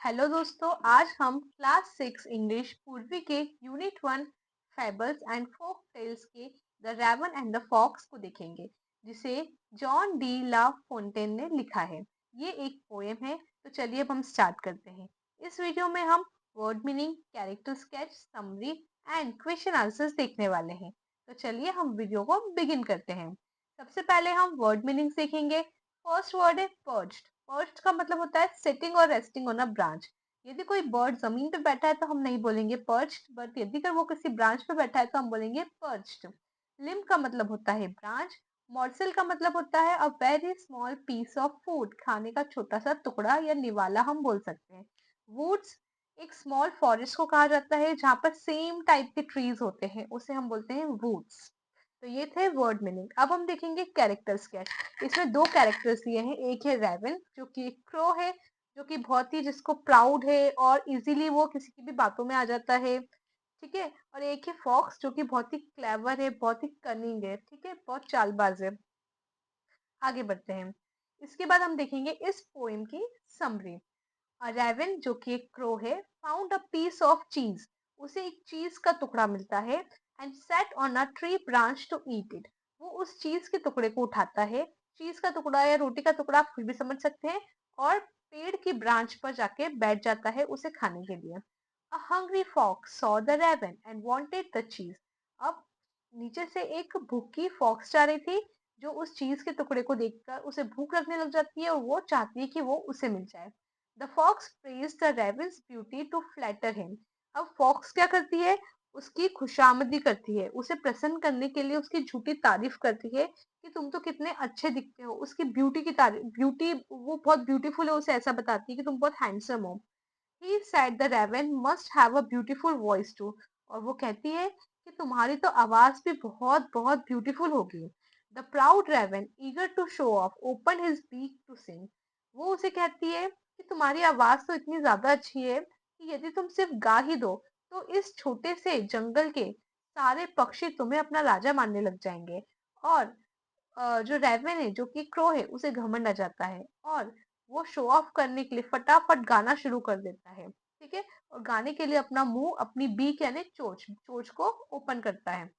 Hello दोस्तों, आज हम क्लास 6 इंग्लिश पूर्वी के unit 1 fables and folk tales के the raven and the fox को देखेंगे, जिसे जॉन डी ला फोंटेन ने लिखा है। ये एक पोएम है। तो चलिए अब हम स्टार्ट करते हैं। इस वीडियो में हम word meaning, character sketch, summary and question answers देखने वाले हैं। तो चलिए हम वीडियो को बिगिन करते हैं। सबसे पहले हम वर्ड मीनिंग देखेंगे। फर्स्ट वर्ड है पर्च्ड। पर्च्ड का मतलब होता है सिटिंग और रेस्टिंग ऑन अ ब्रांच। यदि कोई बर्ड जमीन पे बैठा है तो हम नहीं बोलेंगे पर्च्ड, बट यदि अगर वो किसी ब्रांच पे बैठा है तो हम बोलेंगे पर्च्ड। लिम्ब का मतलब होता है ब्रांच। मॉर्सल का मतलब होता है a very small piece of food, खाने का छोटा सा टुकड़ा या निवाला हम बोल सकते हैं। वुड्स एक स्मॉल फॉरेस्ट को कहा जाता है जहाँ पर सेम टाइप के ट्रीज होते हैं, उसे हम बोलते हैं वुड्स। तो ये थे वर्ड मीनिंग। अब हम देखेंगे कैरेक्टर्स क्या है। इसमें दो कैरेक्टर्स दिए हैं। एक है रेवन जो कि एक क्रो है, जो कि बहुत ही जिसको प्राउड है और इजीली वो किसी की भी बातों में आ जाता है। ठीक है। और एक है फॉक्स जो कि बहुत ही क्लेवर है, बहुत ही कनिंग है। ठीक है, बहुत चालबाज है। आगे बढ़ते हैं। इसके बाद हम देखेंगे इस पोएम की समरी। रेवन जो कि एक क्रो है, फाउंड अ पीस ऑफ चीज। उसे एक चीज का टुकड़ा मिलता है। And sat on a tree branch to eat it. वो उस चीज के टुकड़े को उठाता है। चीज का टुकड़ा या रोटी का टुकड़ा आप फिर भी समझ सकते हैं। और पेड़ की ब्रांच पर जाके बैठ जाता है उसे खाने के लिए। A hungry fox saw the raven and wanted the cheese. अब नीचे से एक भूखी फॉक्स जा रही थी, जो उस चीज के टुकड़े को देखकर उसे भूख लगने लग जाती है और वो चाहती है कि वो उसे मिल जाए। The fox praised the raven's beauty to flatter him. अब फॉक्स क्या करती है? उसकी खुशामदी करती है, उसे प्रसन्न करने के लिए उसकी झूठी तारीफ करती है कि तुम तो कितने अच्छे दिखते हो। उसकी ब्यूटी की तारीफ, ब्यूटी वो बहुत ब्यूटीफुल है, उसे ऐसा बताती है कि तुम बहुत हैंडसम हो। He said the raven must have a beautiful voice too. और वो कहती है कि तुम्हारी तो आवाज भी बहुत बहुत ब्यूटीफुल होगी। The proud raven eager to show off open his beak to sing. वो उसे कहती है कि तुम्हारी आवाज तो इतनी ज्यादा अच्छी है कि यदि तुम सिर्फ गा ही दो तो इस छोटे से जंगल के सारे पक्षी तुम्हें अपना राजा मानने लग जाएंगे। और जो रेवन है जो कि क्रो है उसे घमंड आ जाता है और वो शो ऑफ करने के लिए फटाफट गाना शुरू कर देता है। ठीक है। और गाने के लिए अपना मुंह, अपनी बीक यानी चोंच चोंच को ओपन करता है।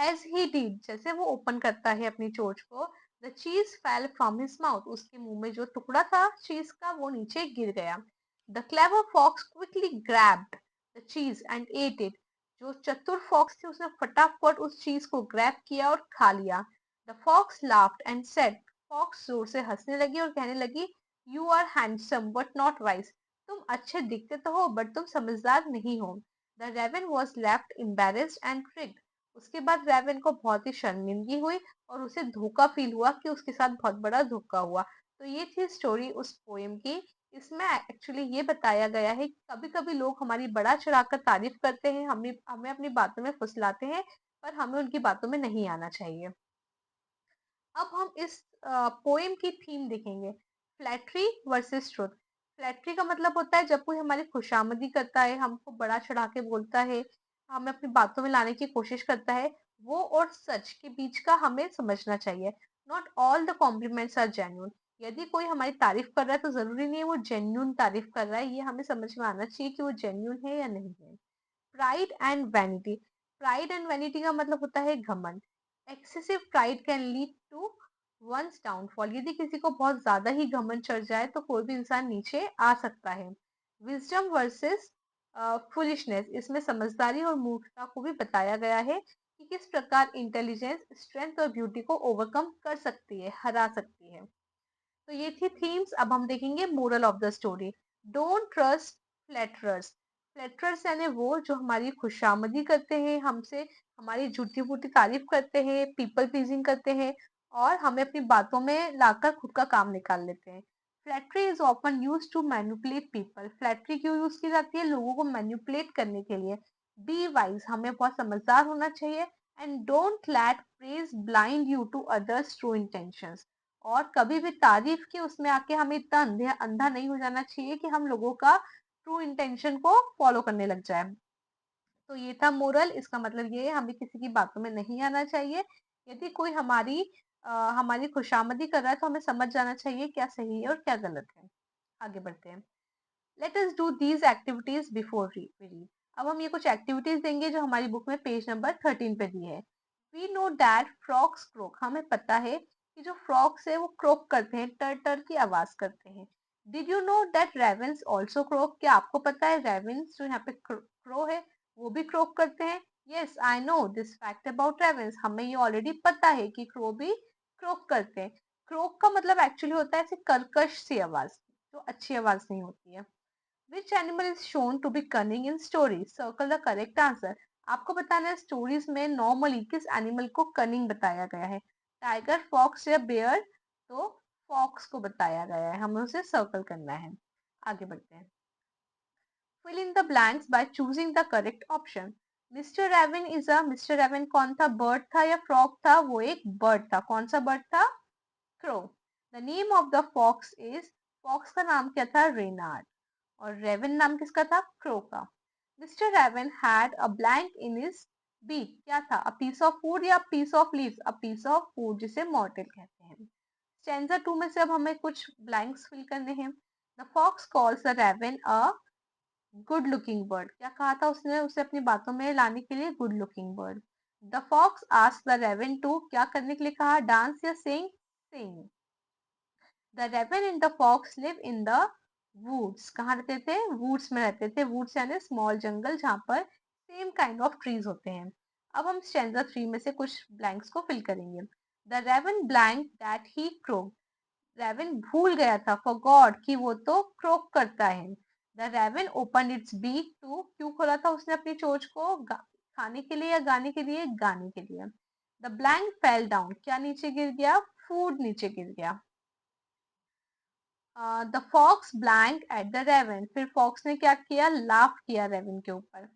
एज ही डिड, जैसे वो ओपन करता है अपनी चोंच को, द चीज फेल फ्रॉम हिज माउथ। उसके मुंह में जो टुकड़ा था चीज का वो नीचे गिर गया। The clever fox quickly grabbed the cheese and ate it. जो चतुर फॉक्स थी उसने फटाफट उस चीज को ग्रैब किया और खा लिया। The fox laughed and said. Fox जोर से हंसने लगी और कहने लगी, you are handsome but not wise. तुम अच्छे दिखते तो हो बट तुम समझदार नहीं हो। The raven was left embarrassed and tricked. उसके बाद रेवन को बहुत ही शर्मिंदगी हुई और उसे धोखा फील हुआ कि उसके साथ बहुत बड़ा धोखा हुआ। तो ये थी स्टोरी उस पोएम की। इसमें एक्चुअली ये बताया गया है कि कभी कभी लोग हमारी बड़ा चढ़ाकर तारीफ करते हैं, हमें हमें अपनी बातों में फुसलाते हैं, पर हमें उनकी बातों में नहीं आना चाहिए। अब हम इस पोएम की थीम देखेंगे। Flattery versus truth. फ्लैटरी का मतलब होता है जब कोई हमारी खुशामदी करता है, हमको बड़ा चढ़ा के बोलता है, हमें अपनी बातों में लाने की कोशिश करता है। वो और सच के बीच का हमें समझना चाहिए। Not all the compliments are genuine. यदि कोई हमारी तारीफ कर रहा है तो जरूरी नहीं है वो जेन्यून तारीफ कर रहा है। ये हमें समझ में आना चाहिए कि वो जेन्यून है या नहीं है। Pride and vanity. Pride and vanity का मतलब होता है घमंड। Excessive pride can lead to one's downfall. यदि किसी को बहुत ज्यादा ही घमंड चढ़ जाए तो कोई भी इंसान नीचे आ सकता है। Wisdom versus foolishness. इसमें समझदारी और मूर्खता को भी बताया गया है कि किस प्रकार इंटेलिजेंस स्ट्रेंथ और ब्यूटी को ओवरकम कर सकती है, हरा सकती है। तो ये थी थीम्स। अब हम देखेंगे moral of the story. Don't trust flatterers. Flatterers यानी वो जो हमारी खुशामदी करते हैं, हमसे हमारी झूठी मूठी तारीफ करते हैं, पीपल प्लीजिंग करते हैं और हमें अपनी बातों में लाकर खुद का काम निकाल लेते हैं। Flattery is often used to manipulate people. Flattery क्यों यूज की जाती है? लोगों को मैनिपुलेट करने के लिए। बी वाइज, हमें बहुत समझदार होना चाहिए। And don't let praise blind you to others' true intentions. और कभी भी तारीफ के उसमें आके हमें इतना अंधा नहीं हो जाना चाहिए कि हम लोगों का ट्रू इंटेंशन को फॉलो करने लग जाए। तो ये था मोरल। इसका मतलब ये है हमें किसी की बातों में नहीं आना चाहिए। यदि कोई हमारी खुशामदी कर रहा है तो हमें समझ जाना चाहिए क्या सही है और क्या गलत है। आगे बढ़ते हैं। Let us do these activities before we read. अब हम ये कुछ एक्टिविटीज देंगे जो हमारी बुक में पेज नंबर 13 पे दी है। We know that frogs croak, हमें पता है कि जो फ्रॉक्स है वो क्रोक करते हैं, टर टर की आवाज करते हैं। Did you know that ravens also crook, क्या आपको पता है रेवेंस जो यहाँ पे क्रो है वो भी क्रोक करते हैं? Yes I know this fact about ravens, हमें ये ऑलरेडी पता है कि क्रो भी क्रोक करते हैं। क्रोक का मतलब एक्चुअली होता है ऐसे कर्कश सी आवाज, जो अच्छी आवाज नहीं होती है। Which animal is shown to be cunning in stories? Circle the correct answer. आपको बताना है स्टोरीज में नॉर्मली किस एनिमल को कनिंग बताया गया है, टाइगर, फॉक्स या बेयर? तो फॉक्स को बताया गया है, हमें उसे सर्कल करना है। आगे बढ़ते हैं। Fill in the blanks by choosing the correct option. Mister raven is a, mister raven कौन था, बर्ड था या फ्रॉग था? वो एक बर्ड था। कौन सा बर्ड था? Crow. The name of the fox is, fox का नाम क्या था? रेनार्ड। और रेवन नाम किसका था? क्रो का। Mister raven had a blank in his beak, क्या था? अ पीस ऑफ फूड या piece of leaves? A piece of food, जिसे मॉर्टेल कहते हैं। स्टैंजा 2 में से अब हमें कुछ ब्लैंक्स फिल करने हैं। The fox calls the raven a good looking bird, क्या कहा था उसने उसे अपनी बातों में लाने के लिए? Good looking bird. The fox asked the raven to, क्या करने के लिए कहा? डांस या sing? Sing. The raven and the fox live in the woods, कहाँ रहते थे? वुड्स में रहते थे। वुड्स यानी स्मॉल जंगल जहाँ पर सेम काइंड ऑफ ट्रीज होते हैं। अब हम स्टैंजा 3 में से कुछ ब्लैंक्स को फिल करेंगे। The raven blank that he croak, raven भूल गया था, फॉर गॉड, कि वो तो क्रोक करता है। The raven open its beak to, क्यों खोला था उसने अपनी चोंच को? खाने के लिए या गाने के लिए? गाने के लिए। द ब्लैंक फेल डाउन, क्या नीचे गिर गया? फूड नीचे गिर गया। The fox blank at the raven, फिर फॉक्स ने क्या किया? लाफ किया रेवन के ऊपर।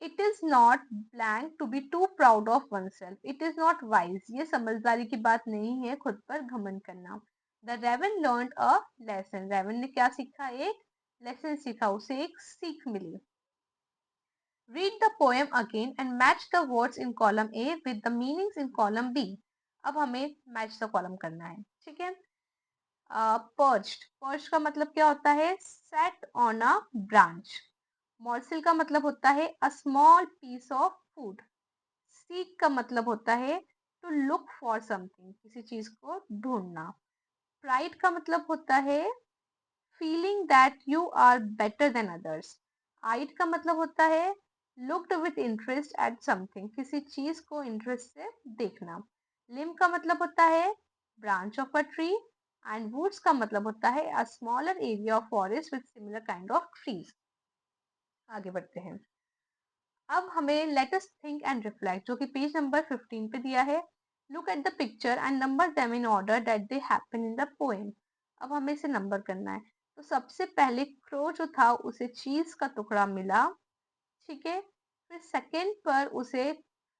It is not blank to be too proud of oneself, it is not wise, ये समझदारी की बात नहीं है खुद पर घमंड करना। The raven learn a lesson, raven ने क्या सीखा? एक लेसन सीखा, उसे एक सीख मिली। Read the poem again and match the words in column A with the meanings in column B. अब हमें मैच द कॉलम करना है, ठीक है। पर्च्ड, पर्च का मतलब क्या होता है? Set on a branch. Morsel का मतलब होता है a small piece of food. Seek का मतलब होता है टू लुक फॉर समथिंग, किसी चीज को ढूंढना। प्राइड का मतलब होता है feeling that you are better than others. Eyed का मतलब होता है looked with interest at something, किसी चीज को इंटरेस्ट से देखना। लिम का मतलब होता है branch of a tree. And woods का मतलब होता है a smaller area of forest with similar kind of trees. आगे बढ़ते हैं। अब हमें let us think and reflect, जो कि पेज नंबर 15 पे दिया है। Look at the picture and number them in order that they happen in the poem. अब हमें इसे नंबर करना है। तो सबसे पहले क्रो जो था उसे चीज का टुकड़ा मिला, ठीक है। फिर सेकंड पर उसे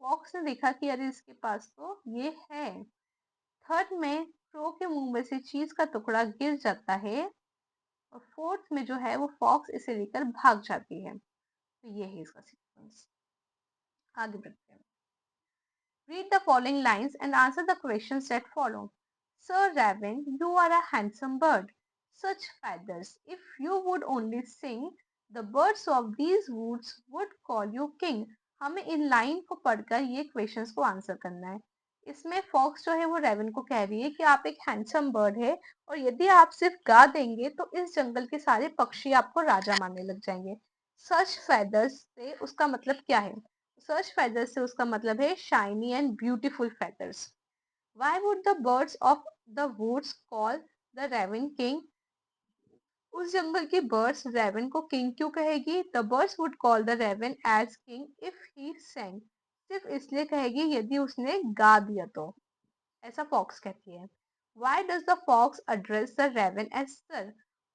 फॉक्स ने देखा कि अरे इसके पास तो ये है। थर्ड में क्रो के मुंह में से चीज का टुकड़ा गिर जाता है। और फोर्थ में जो है वो फॉक्स इसे लेकर भाग जाती है। तो ये है इसका सीक्वेंस। आगे बढ़ते हैं। Read the following lines and answer the questions that follow. Sir Raven, you are a handsome bird. Such feathers. If you would only sing, the birds of these woods would call you king. हमें in line को पढ़कर ये questions को answer करना है। इसमें fox जो है वो रेवन को कह रही है कि आप एक हैंडसम बर्ड है, और यदि आप सिर्फ गा देंगे तो इस जंगल के सारे पक्षी आपको राजा मानने लग जाएंगे। सच फेदर्स से उसका मतलब क्या है? सर्च feathers से उसका मतलब है shiny and beautiful feathers. Why would the birds of the woods call the raven king? उस जंगल की बर्ड्स रेवन को किंग क्यों कहेगी? The birds would call the raven as king if he sang, सिर्फ इसलिए कहेगी यदि उसने गा दिया तो, ऐसा फॉक्स कहती है। Why does the fox address the raven as sir?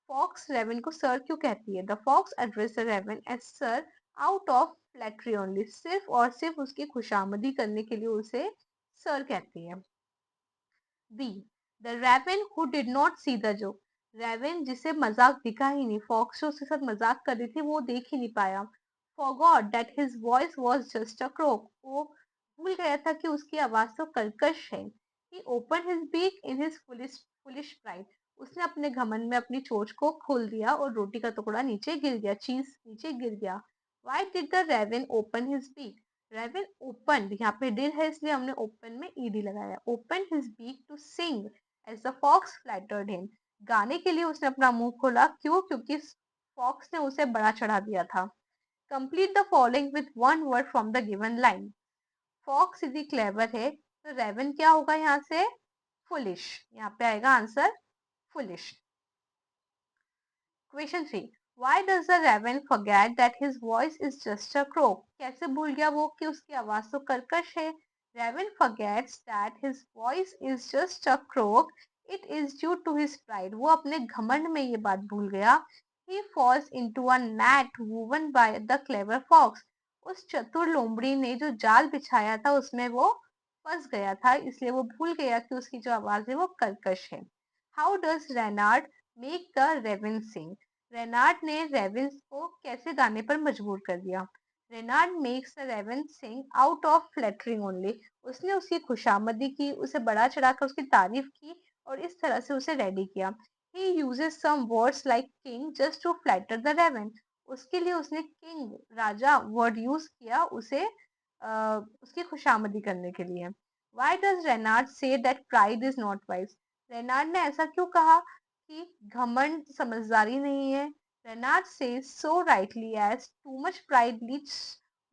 Fox raven को सर क्यों कहती है? The fox address the raven as sir out of flattery only, सिर्फ और सिर्फ उसकी खुशामदी करने के लिए उसे सर कहती है। B, the raven who did not see the joke, raven जिसे मजाक दिखा ही नहीं, फॉक्स जो उसके साथ मजाक कर रही थी वो देख ही नहीं पाया। Forgot that his voice was just a crook, वो भूल गया था कि उसकी आवाज तो कर्कश है। He open his beak in his foolish foolish pride, उसने अपने घमंड में अपनी चोंच को खोल दिया और रोटी का टुकड़ा नीचे गिर गया, चीज नीचे गिर गया। Why did the raven open his beak? Raven opened, यहाँ पे did है इसलिए हमने open में ed लगाया। Opened his beak to sing as the fox flattered him. गाने के लिए उसने अपना मुंह खोला, क्यों? क्योंकि फॉक्स ने उसे बड़ा चढ़ा दिया था। Complete the following with one word from the given line. Fox यदि क्लेवर है तो रेवन क्या होगा यहाँ से? फुलिश। यहाँ पे आएगा answer foolish. Question 3, why does the raven forget that his voice is just a croak? कैसे भूल गया वो कि उसकी आवाज तो कर्कश है? Raven forgets that his voice is just a croak, it is due to his pride. वो अपने घमंड में ये बात भूल गया। He falls into a net woven by the clever fox. उस चतुर लोमड़ी ने जो जाल बिछाया था उसमें वो फंस गया था, इसलिए वो भूल गया कि उसकी जो आवाज है वो कर्कश है। How does Reynard make the raven sing? Reynard ने रेविंस को कैसे गाने पर मजबूर कर दिया? Reynard makes the raven sing out of flattering only. उसने उसकी खुशामदी की, उसे बढ़ा चढ़ाकर उसकी तारीफ की और इस तरह से उसे रेडी किया। He uses some words like king just to flatter the raven. उसके लिए उसने किंग, राजा वर्ड यूज किया उसे उसकी खुशामदी करने के लिए। Why does Reynard say that pride is not wise? Reynard ने ऐसा क्यों कहा कि घमंड समझदारी नहीं है? रेनार्ड says so rightly as too much pride leads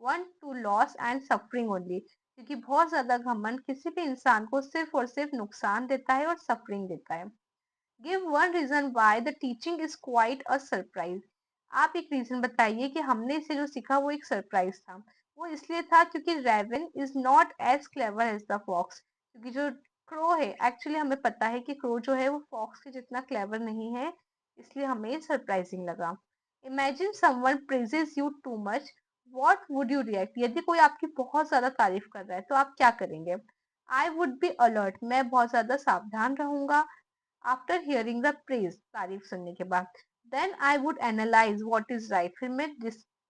one to loss and suffering only। क्योंकि बहुत ज्यादा घमंड किसी भी इंसान को सिर्फ और सिर्फ नुकसान देता है और सफरिंग देता है। Give one reason why the teaching is quite a surprise. आप एक रीजन बताइए कि हमने इसे जो सीखा वो एक सरप्राइज था। वो इसलिए था क्योंकि raven is not as clever as the fox. क्योंकि जो क्रो है, एक्चुअली हमें पता है कि क्रो जो है वो फॉक्स के जितना क्लेवर नहीं है, इसलिए हमें सरप्राइजिंग लगा। Imagine someone praises you too much, what would you react? यदि कोई आपकी बहुत ज्यादा तारीफ कर रहा है तो आप क्या करेंगे? आई वुड बी अलर्ट, मैं बहुत ज्यादा सावधान रहूंगा। आफ्टर हियरिंग द प्रेज, तारीफ सुनने के बाद। Then I would analyse what is right, फिर मैं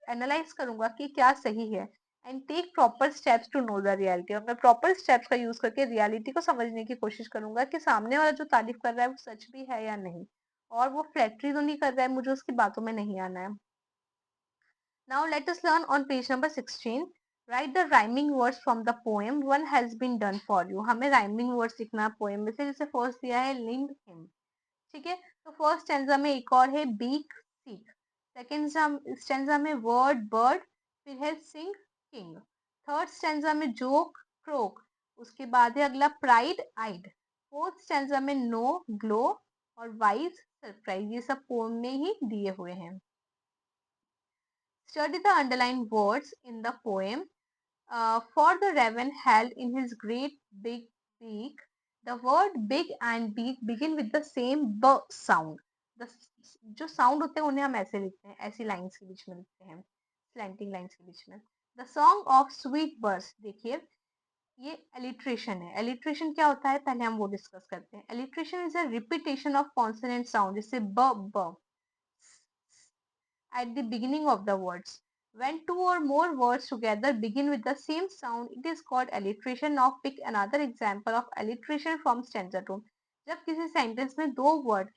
एनालाइज करूंगा कि क्या सही है। And take proper steps to know the reality, और मैं प्रॉपर स्टेप्स का यूज करके रियलिटी को समझने की कोशिश करूंगा कि सामने वाला जो तारीफ कर रहा है वो सच भी है या नहीं, और वो फ्लैटरी तो नहीं कर रहा है, मुझे उसकी बातों में नहीं आना है। Now let us learn on page number 16. Write the rhyming words from the poem. One has been done for you. हमें rhyming words लिखना है poem में से, जैसे first दिया है limb him। ठीक है, तो फर्स्ट स्टेंजा में एक और है बीक सीक। सेकेंड स्टेंजा में वर्ड बर्ड, फिर है सिंग किंग। थर्ड स्टेंजा में जोक क्रोक, उसके बाद है अगला प्राइड आइड। फोर्थ स्टेंजा में नो ग्लो और वाइज सरप्राइज। ये सब पोम में ही दिए हुए हैं। Study the underline words in the poem. For the raven held in his great big beak, the word big and beak begin with the same b sound. The जो sound होते हैं उन्हें हम ऐसे लिखते हैं, ऐसी लाइंस के बीच में लिखते हैं, स्लैंटिंग लाइंस के बीच में। The song of sweet birds, देखिए ये एलिट्रेशन है। एलिट्रेशन क्या होता है पहले हम वो डिस्कस करते हैं। Alliteration is a repetition of consonant sound, जैसे ब at the beginning of the words. When two or more words together begin with the same sound, it is called alliteration. Now pick another example of alliteration from stanza 2. जब किसी sentence में दो word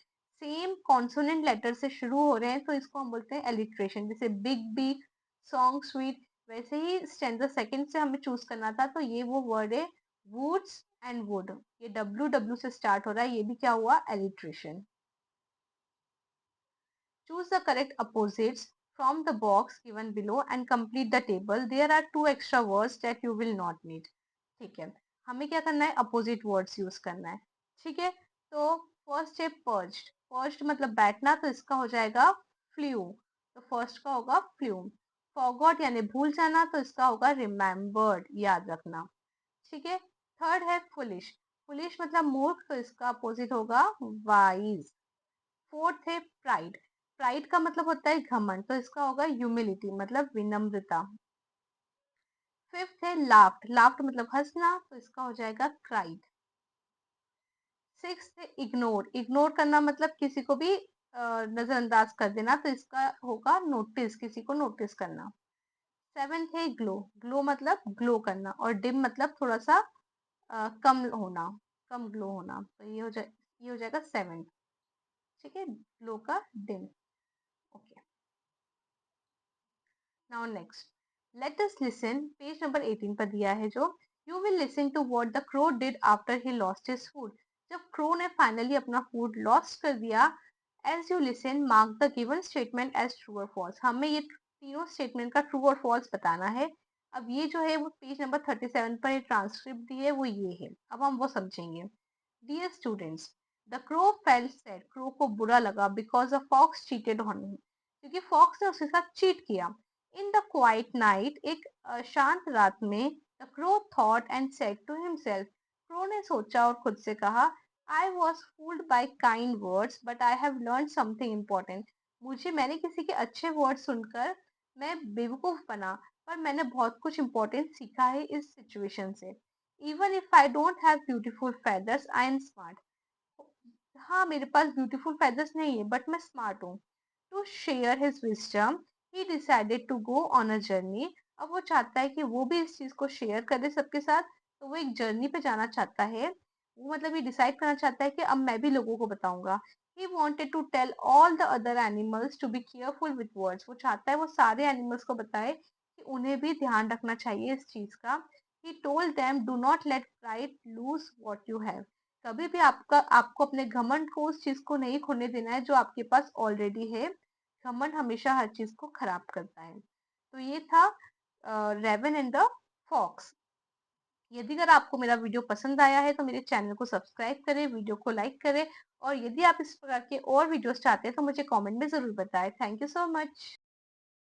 same consonant letter से शुरू हो रहे हैं तो इसको हम बोलते हैं एलिट्रेशन, जैसे बिग बीक, सॉन्ग स्वीट। वैसे ही स्टेंजा सेकंड से हमें चूज करना था, तो ये वो वर्ड है वुड्स एंड वुड, ये डब्ल्यू डब्ल्यू से स्टार्ट हो रहा है, ये भी क्या हुआ? Alliteration. Choose the correct opposites from the box given below and complete the table. There are two extra words that you will not need. ठीक है, हमें क्या करना है? अपोजिट वर्ड्स यूज करना है। ठीक है, तो फर्स्ट है पर्ज्ड। पर्ज्ड मतलब बैठना, तो इसका हो जाएगा फ्लू। तो फर्स्ट का होगा फ्लू। फॉरगॉट यानी भूल जाना, तो इसका होगा रिमेम्बर्ड, याद रखना। ठीक है, थर्ड है फुलिश। फुलिश मतलब मूर्ख, तो इसका अपोजिट होगा वाइज। फोर्थ है प्राइड। प्राइड का मतलब होता है घमंड, तो इसका होगा ह्यूमिलिटी मतलब विनम्रता। फिफ्थ है लाफ्ट। लाफ्ट मतलब हंसना, तो इसका हो जाएगा क्राइड। सिक्स है इग्नोर। इग्नोर करना मतलब किसी को भी नजरअंदाज कर देना, तो इसका होगा नोटिस, किसी को नोटिस करना। सेवेंथ है ग्लो। ग्लो मतलब ग्लो करना, और डिम मतलब थोड़ा सा कम होना, कम ग्लो होना, तो ये हो जाएगा सेवेंथ। ठीक है, ग्लो का dim. Okay, now next let us listen, page number 18 पर दिया है जो, you will listen to what the crow did after he lost his food. जब क्रो ने फाइनली अपना फूड लॉस्ट कर दिया, as you listen mark the given statement as true और फॉल्स। हमें ये तीनों स्टेटमेंट का ट्रू और फॉल्स बताना है। अब ये जो है वो पेज नंबर 37 पर ट्रांसक्रिप्ट दी है वो ये है, अब हम वो समझेंगे। Dear students, the crow felt sad, crow को बुरा लगा because the fox cheated on him, क्योंकि फॉक्स ने उसके साथ चीट किया। इन द क्वाइट नाइट, एक शांत रात में, the crow thought and said to himself, crow ने सोचा और खुद से कहा, I was fooled by kind words but I have learn something important. मैंने किसी के अच्छे वर्ड सुनकर मैं बेवकूफ बना, पर मैंने बहुत कुछ इम्पोर्टेंट सीखा है इस सिचुएशन से। Even if I don't have beautiful feathers I am smart. हाँ, मेरे पास ब्यूटीफुल फेदर्स नहीं है बट मैं स्मार्ट हूँ। To share his wisdom, he decided to go on a journey. अब वो चाहता है कि वो भी इस चीज को शेयर करे सबके साथ, तो वो एक जर्नी पे जाना चाहता है। वो मतलब ये डिसाइड करना चाहता है कि अब मैं भी लोगों को बताऊंगा। He wanted to tell all the other animals to be careful with words. वो चाहता है वो सारे एनिमल्स को बताए कि उन्हें भी ध्यान रखना चाहिए इस चीज का। He told them, do not let pride lose what you have. कभी भी आपको अपने घमंड को, उस चीज को नहीं खोने देना है जो आपके पास ऑलरेडी है। घमंड हमेशा हर चीज को खराब करता है। तो ये था रेवन एंड द फॉक्स। यदि अगर आपको मेरा वीडियो पसंद आया है तो मेरे चैनल को सब्सक्राइब करें, वीडियो को लाइक करें, और यदि आप इस प्रकार के और वीडियोस चाहते हैं तो मुझे कमेंट में जरूर बताएं। Thank you so much.